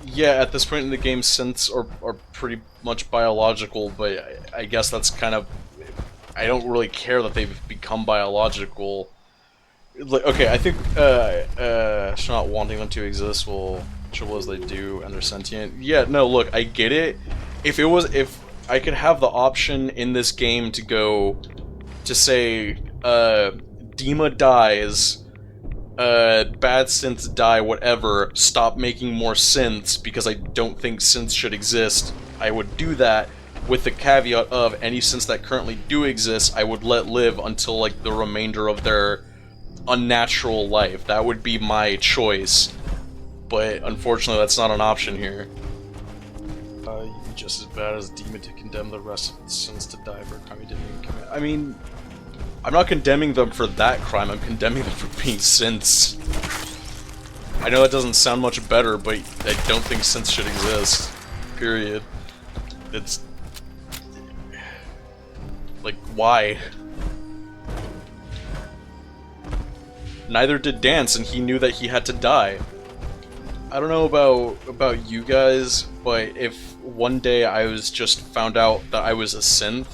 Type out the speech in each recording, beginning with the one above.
Yeah, at this point in the game, synths are pretty much biological, but I guess that's kind of... I don't really care that they've become biological. Like, okay, I think not wanting them to exist will triple as they do, and they're sentient. Yeah, no, look, I get it. If I could have the option in this game to go to say, Dima dies, bad synths die, whatever, stop making more synths because I don't think synths should exist, I would do that with the caveat of any synths that currently do exist, I would let live until, like, the remainder of their unnatural life. That would be my choice. But unfortunately, that's not an option here. You'd be just as bad as Demon to condemn the rest of the synths to die for a crime he didn't even commit. I mean, I'm not condemning them for that crime, I'm condemning them for being synths. I know that doesn't sound much better, but I don't think synths should exist. Period. It's... like, why? Neither did Dance, and he knew that he had to die. I don't know about you guys, but if one day I was just found out that I was a synth,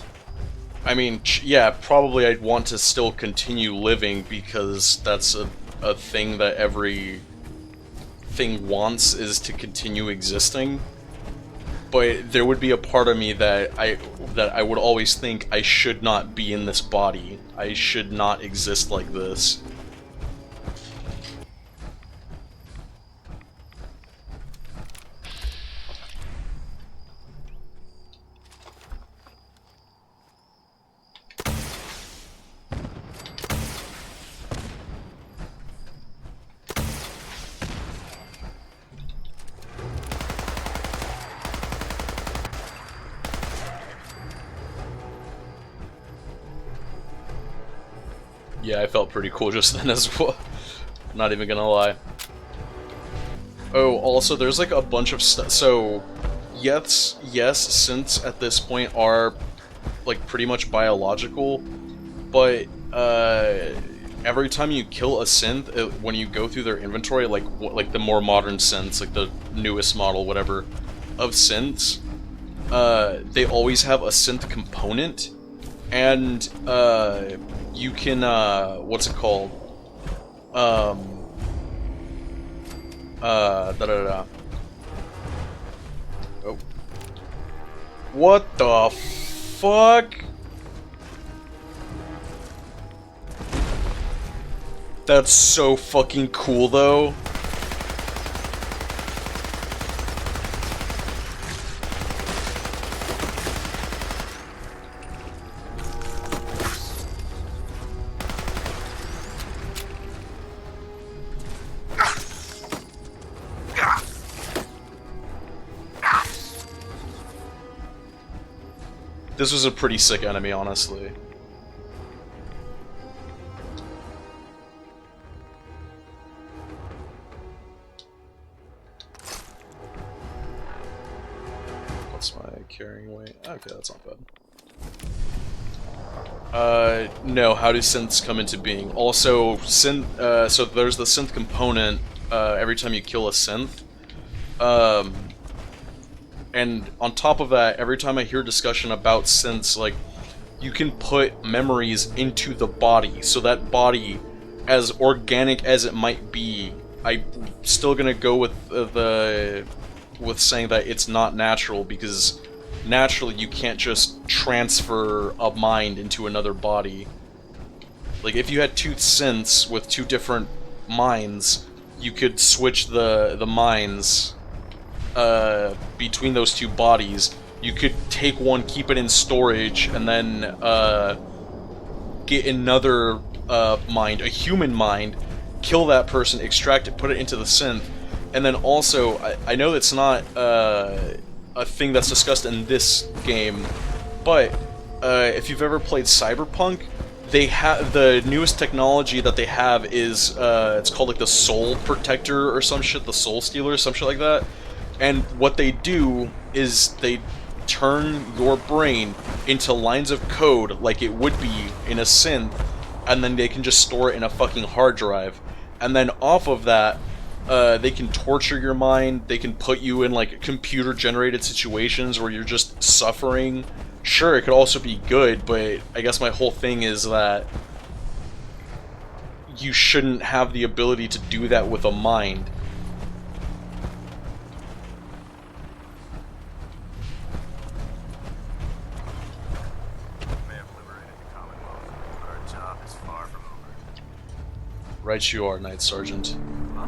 I mean, yeah, probably I'd want to still continue living because that's a thing that every thing wants, is to continue existing. But there would be a part of me that I would always think I should not be in this body. I should not exist like this. Yeah, I felt pretty cool just then as well. Not even gonna lie. Oh, also, there's like a bunch of stuff. So, yes, synths at this point are like pretty much biological, but every time you kill a synth, when you go through their inventory, like the more modern synths, like the newest model, whatever, of synths, they always have a synth component, and you can, what's it called? Oh. What the fuck? That's so fucking cool, though. This was a pretty sick enemy, honestly. What's my carrying weight? Okay, that's not bad. No, how do synths come into being? Also, so there's the synth component, every time you kill a synth. And on top of that, every time I hear discussion about synths, like, you can put memories into the body, so that body, as organic as it might be, I'm still gonna go with saying that it's not natural, because naturally you can't just transfer a mind into another body. Like, if you had two synths with two different minds, you could switch the minds between those two bodies. You could take one, keep it in storage, and then get another mind, a human mind, kill that person, extract it, put it into the synth, and then also, I know it's not a thing that's discussed in this game, But if you've ever played Cyberpunk, they have the newest technology that they have is it's called like the Soul Protector or some shit, the Soul Stealer, some shit like that. And what they do is they turn your brain into lines of code like it would be in a synth, and then they can just store it in a fucking hard drive. And then off of that, they can torture your mind, they can put you in like computer-generated situations where you're just suffering. Sure, it could also be good, but I guess my whole thing is that you shouldn't have the ability to do that with a mind. Right you are, Knight Sergeant. Huh?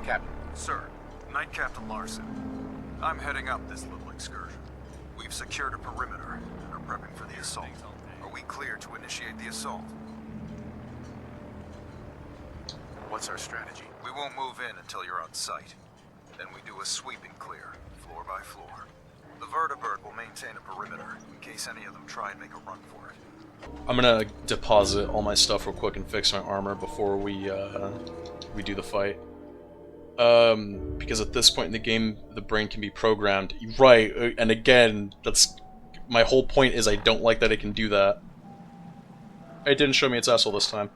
Captain. Sir, Knight Captain Larson. I'm heading up this little excursion. We've secured a perimeter and are prepping for the assault. Are we clear to initiate the assault? What's our strategy? We won't move in until you're on site. Then we do a sweeping clear, floor by floor. The vertibird will maintain a perimeter in case any of them try and make a run for it. I'm gonna deposit all my stuff real quick and fix my armor before we do the fight. Because at this point in the game, the brain can be programmed. Right, and again, that's... my whole point is I don't like that it can do that. It didn't show me its asshole this time.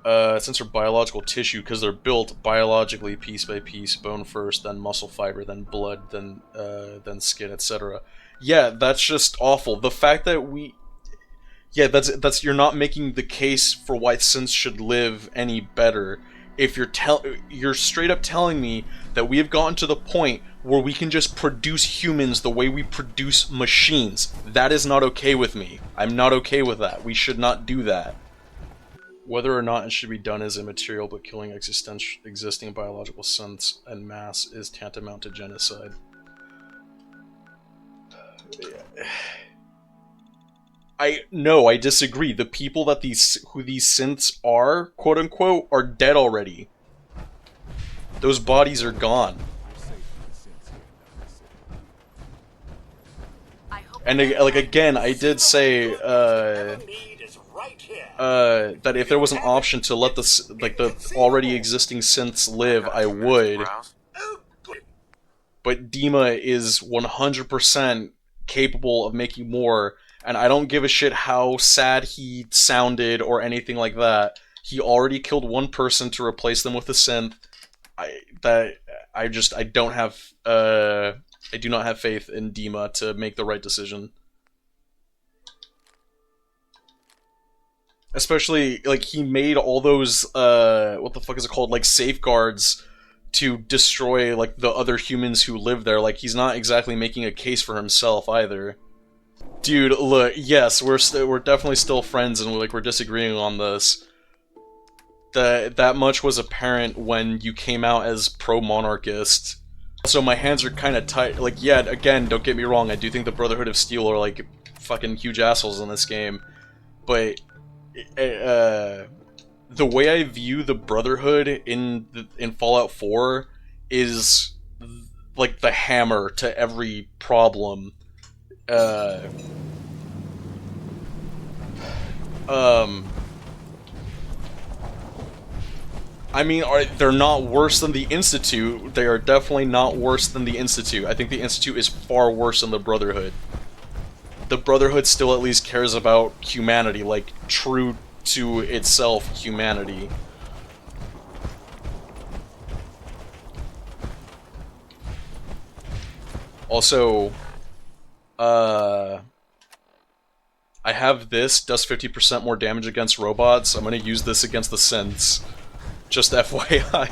Since they're biological tissue, because they're built biologically, piece by piece, bone first, then muscle fiber, then blood, then skin, etc. Yeah, that's just awful. The fact that we... yeah, that's you're not making the case for why synths should live any better. If you're straight up telling me that we have gotten to the point where we can just produce humans the way we produce machines. That is not okay with me. I'm not okay with that. We should not do that. Whether or not it should be done is immaterial, but killing existing biological synths en masse is tantamount to genocide. I disagree. The people that who these synths are, quote unquote, are dead already. Those bodies are gone. And like again, I did say that if there was an option to let the already existing synths live, I would. But Dima is 100% capable of making more. And I don't give a shit how sad he sounded or anything like that. He already killed one person to replace them with a synth. I do not have faith in Dima to make the right decision. Especially, like, he made all those, what the fuck is it called, like, safeguards to destroy, like, the other humans who live there. Like, he's not exactly making a case for himself either. Dude, look, yes, we're definitely still friends, and we're disagreeing on this. That much was apparent when you came out as pro-monarchist. Also, my hands are kind of tight. Like, yeah, again, don't get me wrong, I do think the Brotherhood of Steel are, like, fucking huge assholes in this game. But, the way I view the Brotherhood in Fallout 4 is, like, the hammer to every problem. I mean, they're not worse than the Institute. They are definitely not worse than the Institute. I think the Institute is far worse than the Brotherhood. The Brotherhood still at least cares about humanity, like, true to itself humanity. Also, I have this, does 50% more damage against robots. I'm gonna use this against the synths. Just FYI.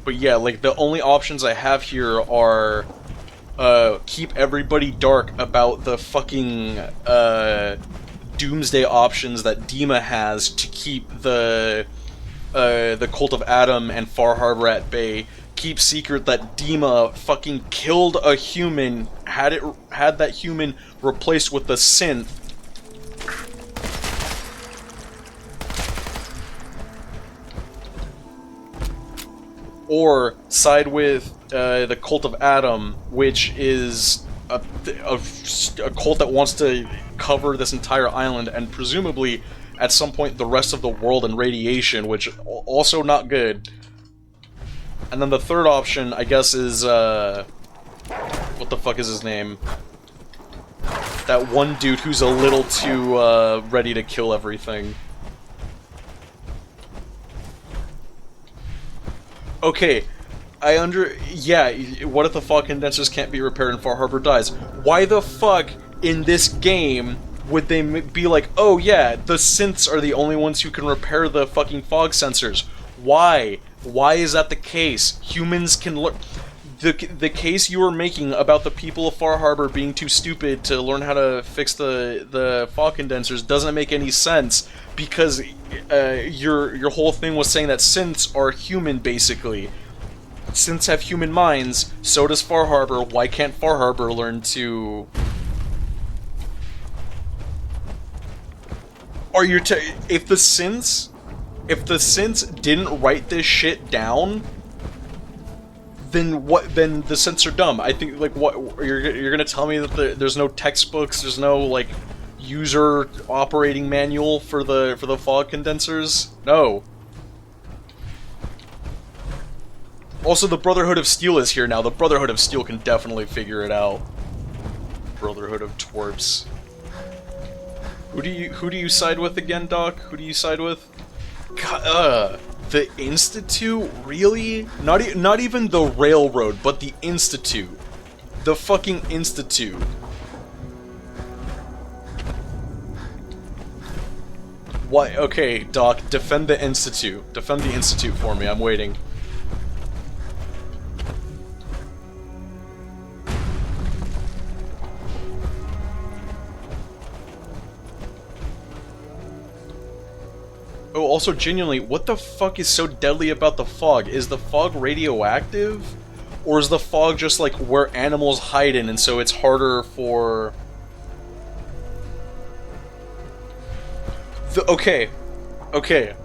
But yeah, like, the only options I have here are, keep everybody dark about the fucking, doomsday options that Dima has to keep the Cult of Adam and Far Harbor at bay. Keep secret that Dima fucking killed a human, had that human replaced with a synth. Or side with the Cult of Adam, which is a cult that wants to cover this entire island and presumably at some point the rest of the world in radiation, which also not good. And then the third option, I guess, is what the fuck is his name? That one dude who's a little too ready to kill everything. Okay, yeah, what if the fog condensers can't be repaired and Far Harbor dies? Why the fuck, in this game, would they be like, oh yeah, the synths are the only ones who can repair the fucking fog sensors? Why? Why is that the case? Humans can learn... The case you were making about the people of Far Harbor being too stupid to learn how to fix the fog condensers doesn't make any sense, because your whole thing was saying that synths are human, basically. Synths have human minds, so does Far Harbor. Why can't Far Harbor learn to... Are you if the synths didn't write this shit down, then what? Then the synths are dumb. I think, like, what you're gonna tell me that there's no textbooks, there's no like user operating manual for the fog condensers? No. Also, the Brotherhood of Steel is here now. The Brotherhood of Steel can definitely figure it out. Brotherhood of Twerps. Who do you side with again, Doc? Who do you side with? God, the Institute? Really? Not even the Railroad, but the Institute. The fucking Institute. Why? Okay, Doc, defend the Institute. Defend the Institute for me. I'm waiting. Oh, also, genuinely, what the fuck is so deadly about the fog? Is the fog radioactive? Or is the fog just, like, where animals hide in, and so it's harder for... Okay,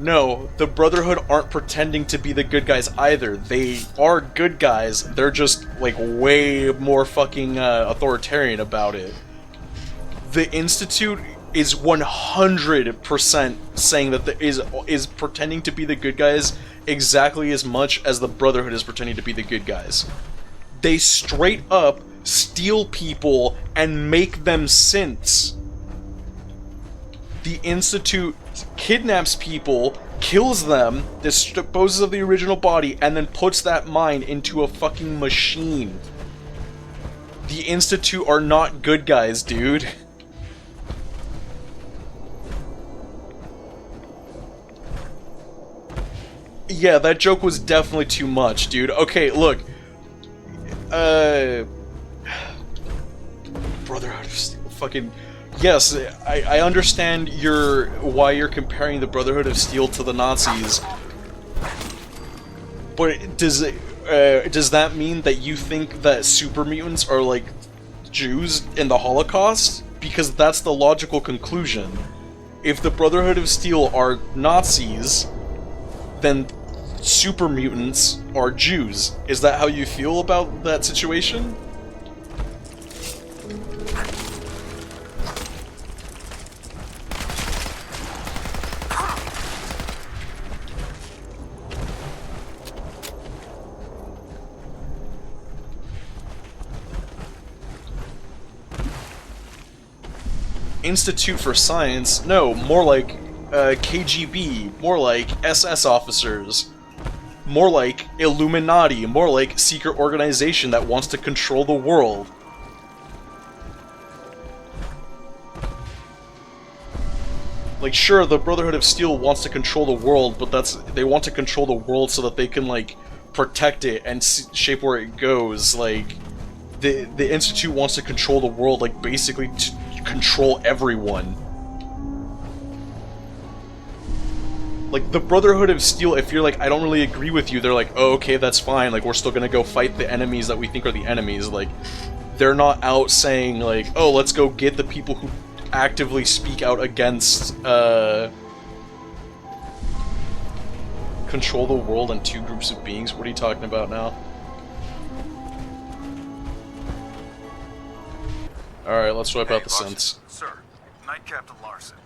no, the Brotherhood aren't pretending to be the good guys either. They are good guys, they're just, like, way more fucking authoritarian about it. The Institute is 100% saying that is pretending to be the good guys exactly as much as the Brotherhood is pretending to be the good guys. They straight up steal people and make them synths. The Institute kidnaps people, kills them, disposes of the original body, and then puts that mind into a fucking machine. The Institute are not good guys, dude. Yeah, that joke was definitely too much, dude. Okay, look. Brotherhood of Steel, fucking... Yes, I understand why you're comparing the Brotherhood of Steel to the Nazis. But does that mean that you think that super mutants are like Jews in the Holocaust? Because that's the logical conclusion. If the Brotherhood of Steel are Nazis, then super mutants are Jews. Is that how you feel about that situation? Institute for Science? No, more like KGB, more like SS officers, more like Illuminati, more like secret organization that wants to control the world. Like, sure, the Brotherhood of Steel wants to control the world, but they want to control the world so that they can, like, protect it and shape where it goes. Like, the Institute wants to control the world, like, basically to control everyone. Like, the Brotherhood of Steel, if you're like, I don't really agree with you, they're like, oh, okay, that's fine, like, we're still gonna go fight the enemies that we think are the enemies. Like, they're not out saying, like, oh, let's go get the people who actively speak out against, control the world and two groups of beings. What are you talking about now? Alright, let's wipe out the Larson. synths. Sir, Knight Captain Larson.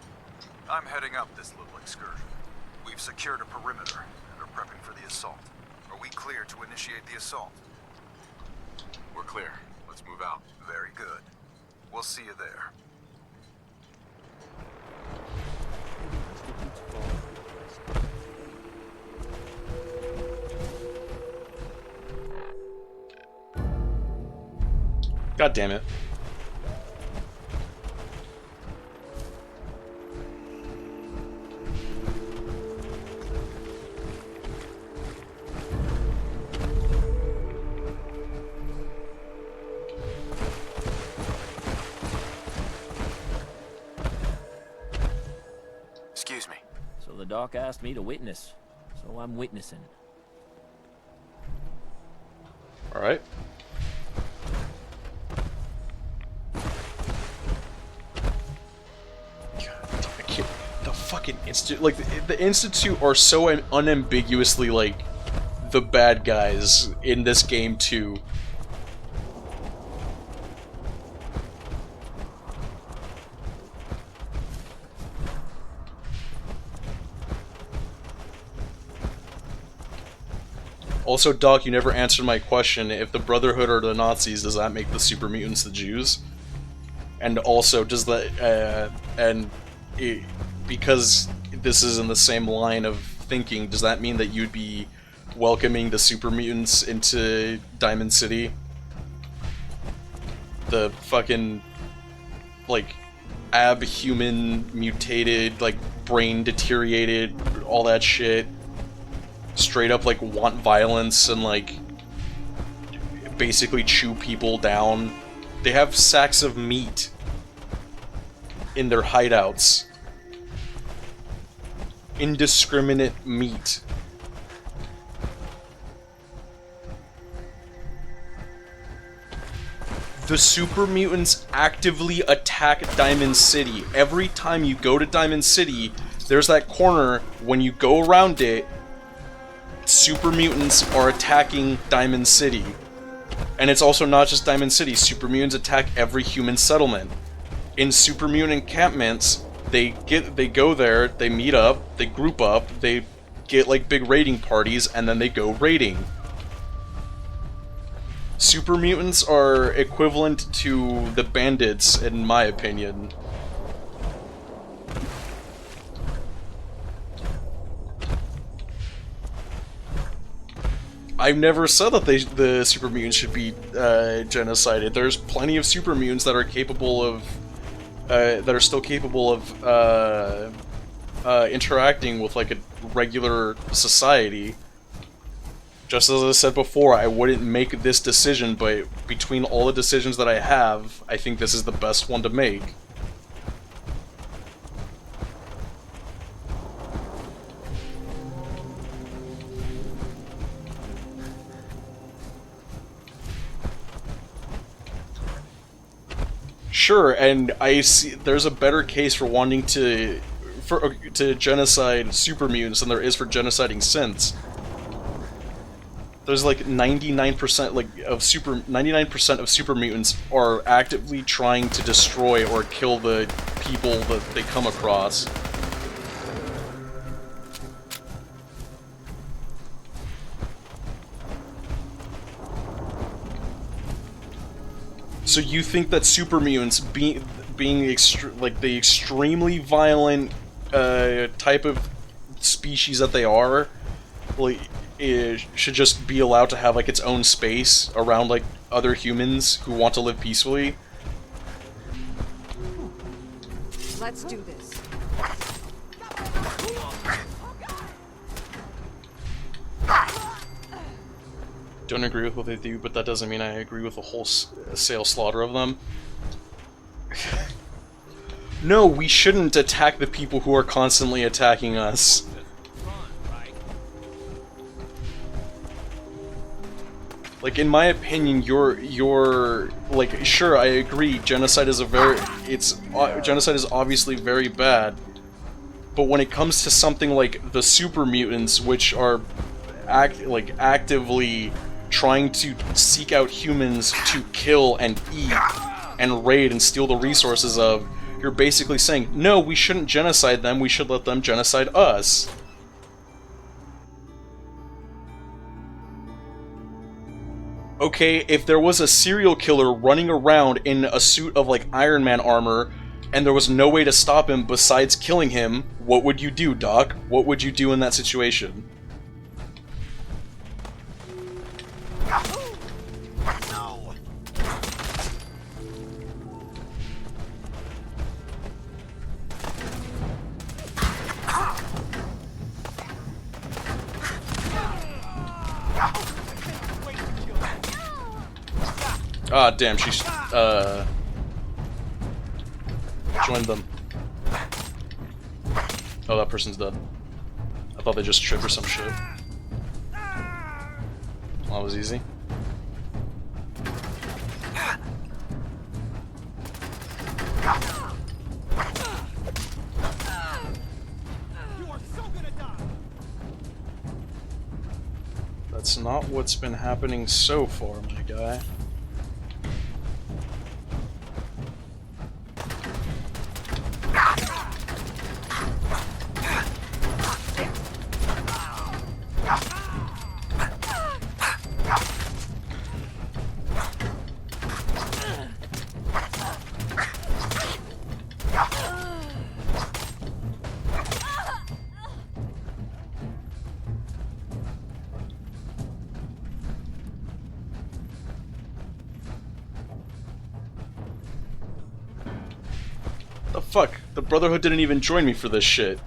I'm heading up this little excursion. We've secured a perimeter and are prepping for the assault. Are we clear to initiate the assault? We're clear. Let's move out. Very good. We'll see you there. God damn it. Excuse me. So the doc asked me to witness, so I'm witnessing. Alright. The fucking Institute, like, the Institute are so unambiguously, like, the bad guys in this game, too. Also, Doc, you never answered my question. If the Brotherhood are the Nazis, does that make the super mutants the Jews? And also, does that, because this is in the same line of thinking, does that mean that you'd be welcoming the super mutants into Diamond City? The fucking, like, abhuman, mutated, like, brain deteriorated, all that shit. Straight up, like, want violence and, like, basically chew people down. They have sacks of meat in their hideouts. Indiscriminate meat. The super mutants actively attack Diamond City. Every time you go to Diamond City, there's that corner, when you go around it, super mutants are attacking Diamond City. And it's also not just Diamond City, super mutants attack every human settlement. In super mutant encampments, they go there, they meet up, they group up, they get like big raiding parties, and then they go raiding. Super mutants are equivalent to the bandits, in my opinion. I've never said that the super mutants should be genocided. There's plenty of super mutants that are capable of, that are still capable of interacting with like a regular society. Just as I said before, I wouldn't make this decision, but between all the decisions that I have, I think this is the best one to make. Sure, and I see there's a better case for wanting to genocide super mutants than there is for genociding synths. There's like 99% of super mutants are actively trying to destroy or kill the people that they come across. So you think that super mutants being the extremely violent type of species that they are, like, it should just be allowed to have like its own space around like other humans who want to live peacefully? Let's do this. Don't agree with what they do, but that doesn't mean I agree with the wholesale slaughter of them. No, we shouldn't attack the people who are constantly attacking us. Like, in my opinion, you're like, sure, I agree, genocide is genocide is obviously very bad, but when it comes to something like the super mutants, which are actively trying to seek out humans to kill and eat, and raid and steal the resources of, you're basically saying, no, we shouldn't genocide them, we should let them genocide us. Okay, if there was a serial killer running around in a suit of, like, Iron Man armor, and there was no way to stop him besides killing him, what would you do, Doc? What would you do in that situation? Ah, damn, she's, joined them. Oh, that person's dead. I thought they just tripped or some shit. Well, that was easy. That's not what's been happening so far, my guy. The fuck? The Brotherhood didn't even join me for this shit.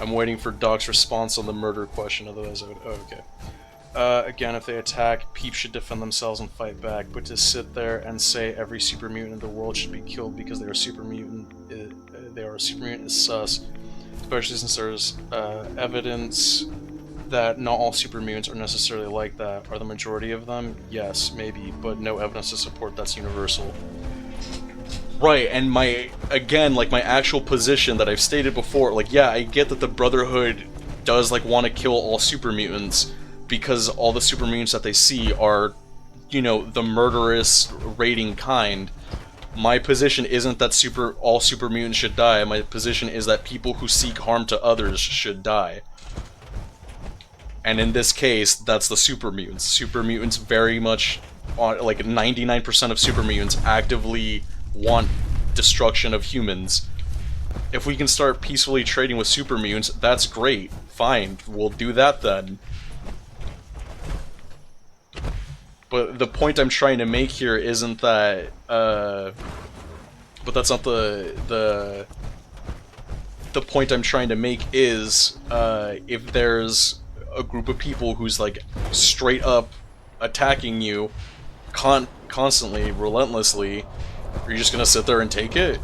I'm waiting for Doc's response on the murder question, otherwise I would... Oh, okay. Again, if they attack, peeps should defend themselves and fight back, but to sit there and say every super mutant in the world should be killed because they are super mutant, is sus. Especially since there's evidence that not all super mutants are necessarily like that. Are the majority of them? Yes, maybe, but no evidence to support that's universal. Right, and my actual position that I've stated before, like, yeah, I get that the Brotherhood does, like, want to kill all super mutants, because all the super mutants that they see are, you know, the murderous, raiding kind. My position isn't that all super mutants should die, my position is that people who seek harm to others should die. And in this case, that's the super mutants. Super mutants very much, like 99% of super mutants actively want destruction of humans. If we can start peacefully trading with super mutants, that's great. Fine, we'll do that then. But the point I'm trying to make here isn't that, but that's not the point I'm trying to make is, if there's a group of people who's, like, straight up attacking you constantly, relentlessly, are you just gonna sit there and take it?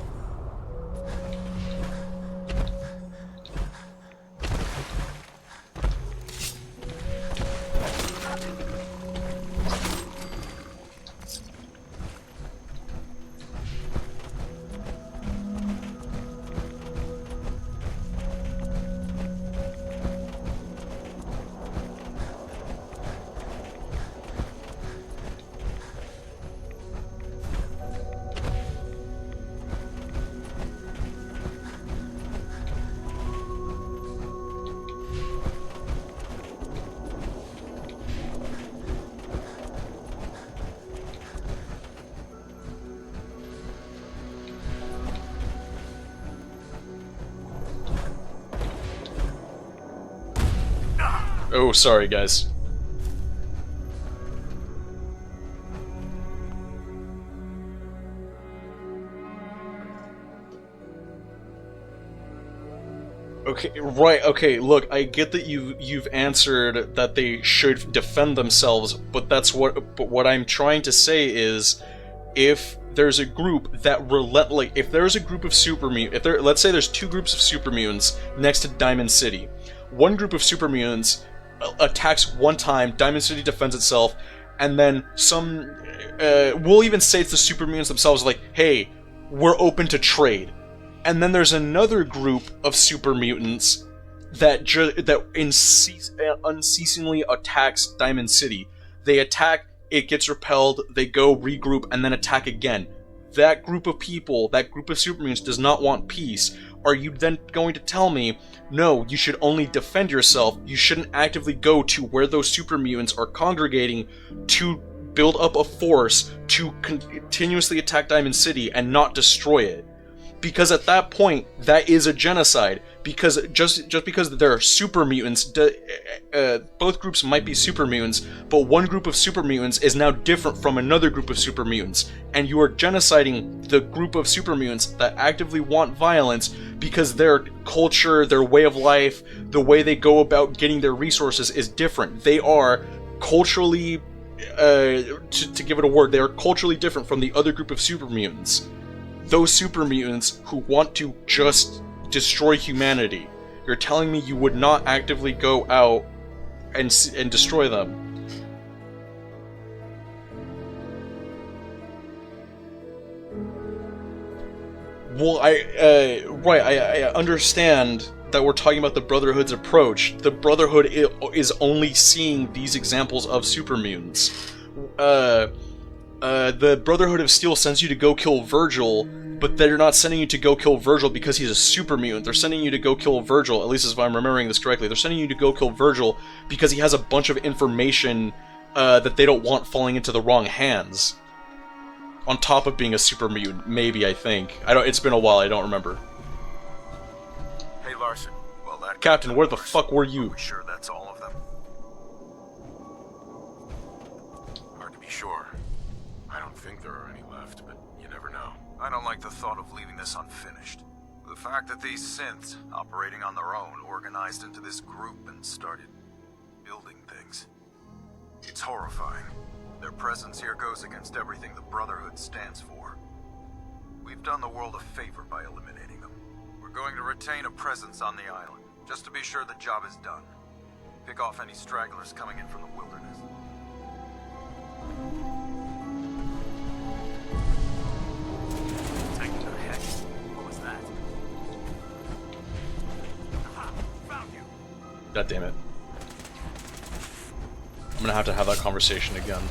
Oh, sorry, guys. Okay, right, okay, look, I get that you've answered that they should defend themselves, but what I'm trying to say is, if there's a group that if there's a group of super mutants, let's say there's two groups of super mutants next to Diamond City. One group of super mutants attacks one time, Diamond City defends itself, and then we'll even say it's the super mutants themselves, like, hey, we're open to trade. And then there's another group of super mutants that unceasingly attacks Diamond City. They attack, it gets repelled, they go regroup, and then attack again. That group of people, that group of super mutants, does not want peace. Are you then going to tell me, no, you should only defend yourself, you shouldn't actively go to where those super mutants are congregating to build up a force to continuously attack Diamond City and not destroy it? Because at that point, that is a genocide. Because just because there are super mutants, both groups might be super mutants, but one group of super mutants is now different from another group of super mutants, and you are genociding the group of super mutants that actively want violence because their culture, their way of life, the way they go about getting their resources is different. They are culturally, to give it a word, they are culturally different from the other group of super mutants. Those super mutants who want to just destroy humanity. You're telling me you would not actively go out and destroy them? Well, I understand that we're talking about the Brotherhood's approach. The Brotherhood is only seeing these examples of super mutants. The Brotherhood of Steel sends you to go kill Virgil, but they're not sending you to go kill Virgil because he's a super mutant. They're sending you to go kill Virgil, at least if I'm remembering this correctly, they're sending you to go kill Virgil because he has a bunch of information that they don't want falling into the wrong hands. On top of being a super mutant, maybe, I think. It's been a while, I don't remember. Hey, Larson. Well, that Captain, where the fuck were you? Are we sure that's all of them? Hard to be sure. I don't think there are any left, but you never know. I don't like the thought of leaving this unfinished. The fact that these synths, operating on their own, organized into this group and started building things. It's horrifying. Their presence here goes against everything the Brotherhood stands for. We've done the world a favor by eliminating them. We're going to retain a presence on the island, just to be sure the job is done. Pick off any stragglers coming in from the wilderness. Take it to the heck. What was that? Aha! Found you! God damn it. I'm gonna have to have that conversation again.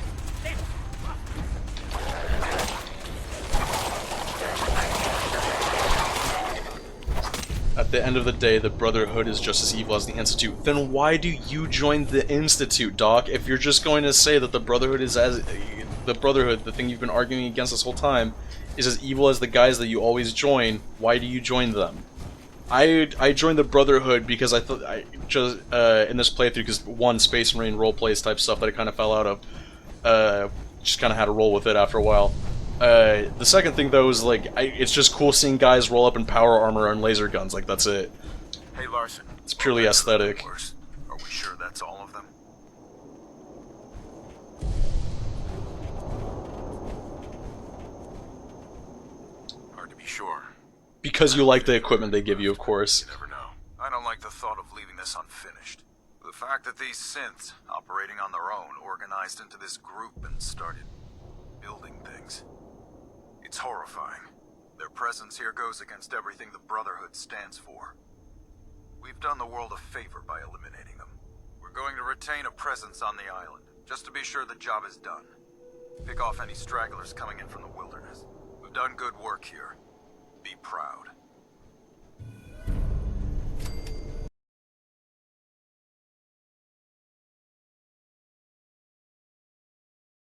At the end of the day, the Brotherhood is just as evil as the Institute. Then why do you join the Institute, Doc? If you're just going to say that the Brotherhood is the thing you've been arguing against this whole time, is as evil as the guys that you always join, why do you join them? I joined the Brotherhood because I thought in this playthrough, because one, Space Marine roleplays type stuff that I kind of fell out of, just kind of had to roll with it after a while. The second thing though is like it's just cool seeing guys roll up in power armor and laser guns. Like that's it. Hey, Larson. It's purely aesthetic. Are we sure that's all of them? Hard to be sure. Because you like the equipment they give you, of course. You never know. I don't like the thought of leaving this unfinished. The fact that these synths, operating on their own, organized into this group and started building things. It's horrifying. Their presence here goes against everything the Brotherhood stands for. We've done the world a favor by eliminating them. We're going to retain a presence on the island, just to be sure the job is done. Pick off any stragglers coming in from the wilderness. We've done good work here. Be proud.